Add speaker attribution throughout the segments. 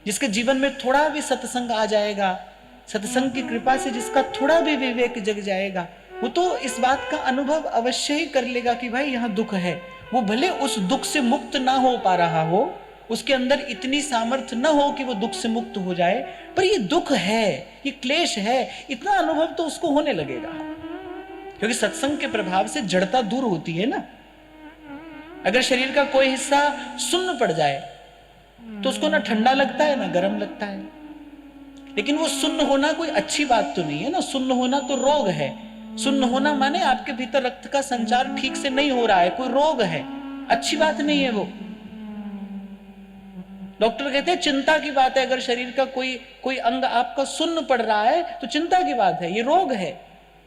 Speaker 1: जिसके जीवन में थोड़ा भी सत्संग आ जाएगा, सत्संग की कृपा से जिसका थोड़ा भी विवेक जग जाएगा, वो तो इस बात का अनुभव अवश्य ही कर लेगा कि भाई यहाँ दुख है। वो भले उस दुख से मुक्त ना हो पा रहा हो, उसके अंदर इतनी सामर्थ्य न हो कि वो दुख से मुक्त हो जाए, पर ये दुख है, ये क्लेश है, इतना अनुभव तो उसको होने लगेगा। क्योंकि सत्संग के प्रभाव से जड़ता दूर होती है ना। अगर शरीर का कोई हिस्सा सुन्न पड़ जाए तो उसको ना ठंडा लगता है ना गर्म लगता है, लेकिन वो सुन्न होना कोई अच्छी बात तो नहीं है ना। सुन्न होना तो रोग है। सुन्न होना माने आपके भीतर रक्त का संचार ठीक से नहीं हो रहा है, कोई रोग है, अच्छी बात नहीं है वो। डॉक्टर कहते हैं चिंता की बात है, अगर शरीर का कोई अंग आपका सुन्न पड़ रहा है तो चिंता की बात है, ये रोग है।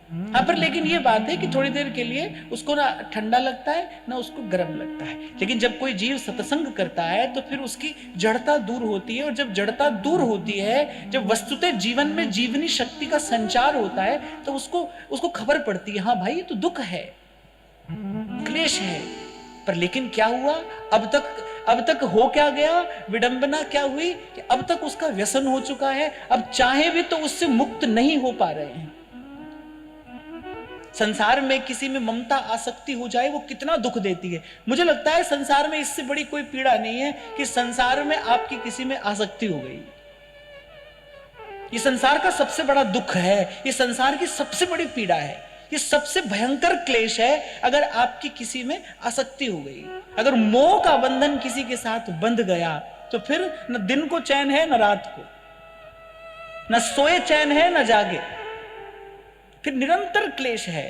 Speaker 1: हाँ, पर लेकिन ये बात है कि थोड़ी देर के लिए उसको ना ठंडा लगता है ना उसको गर्म लगता है। लेकिन जब कोई जीव सत्संग करता है तो फिर उसकी जड़ता दूर होती है, और जब जड़ता दूर होती है, जब वस्तुतः जीवन में जीवनी शक्ति का संचार होता है, तो उसको खबर पड़ती है, हाँ भाई ये तो दुख है, क्लेश है। पर लेकिन क्या हुआ, अब तक हो क्या गया, विडंबना क्या हुई कि अब तक उसका व्यसन हो चुका है, अब चाहे भी तो उससे मुक्त नहीं हो पा रहे हैं। संसार में किसी में ममता आसक्ति हो जाए वो कितना दुख देती है। मुझे लगता है संसार में इससे बड़ी कोई पीड़ा नहीं है कि संसार में आपकी किसी में आसक्ति हो गई। ये संसार का सबसे बड़ा दुख है, ये संसार की सबसे बड़ी पीड़ा है, ये सबसे भयंकर क्लेश है अगर आपकी किसी में आसक्ति हो गई। अगर मोह का बंधन किसी के साथ बंध गया तो फिर न दिन को चैन है न रात को, न सोए चैन है न जागे, फिर निरंतर क्लेश है।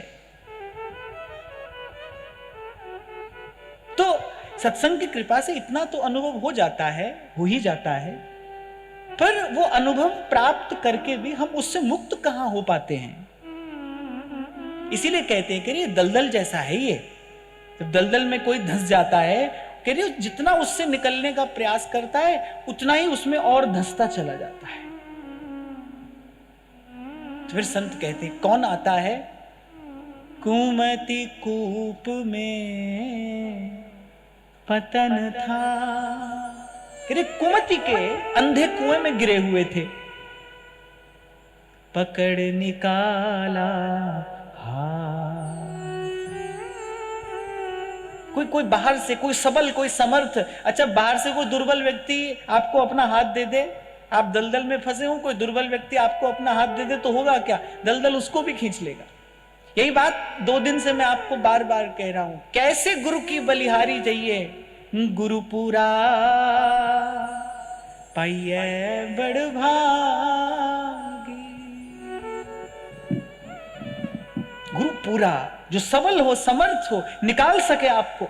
Speaker 1: तो सत्संग की कृपा से इतना तो अनुभव हो जाता है, हो ही जाता है, पर वो अनुभव प्राप्त करके भी हम उससे मुक्त कहां हो पाते हैं। इसीलिए कहते हैं कि ये दलदल जैसा है, ये जब दलदल में कोई धंस जाता है, कह रही जितना उससे निकलने का प्रयास करता है उतना ही उसमें और धंसता चला जाता है। तो फिर संत कहते हैं कौन आता है, कुमति कूप में पतन था। कह रही कुमति के अंधे कुएं में गिरे हुए थे, पकड़ निकाला कोई बाहर से, कोई सबल, कोई समर्थ, अच्छा बाहर से कोई दुर्बल व्यक्ति आपको अपना हाथ दे दे, आप दलदल में फंसे हो, कोई दुर्बल व्यक्ति आपको अपना हाथ दे दे तो होगा क्या, दलदल उसको भी खींच लेगा। यही बात 2 दिन से मैं आपको बार बार कह रहा हूं, कैसे गुरु की बलिहारी जाइए, गुरुपुरा पाइये बड़ भागी। गुरुपुरा जो सबल हो, समर्थ हो, निकाल सके आपको,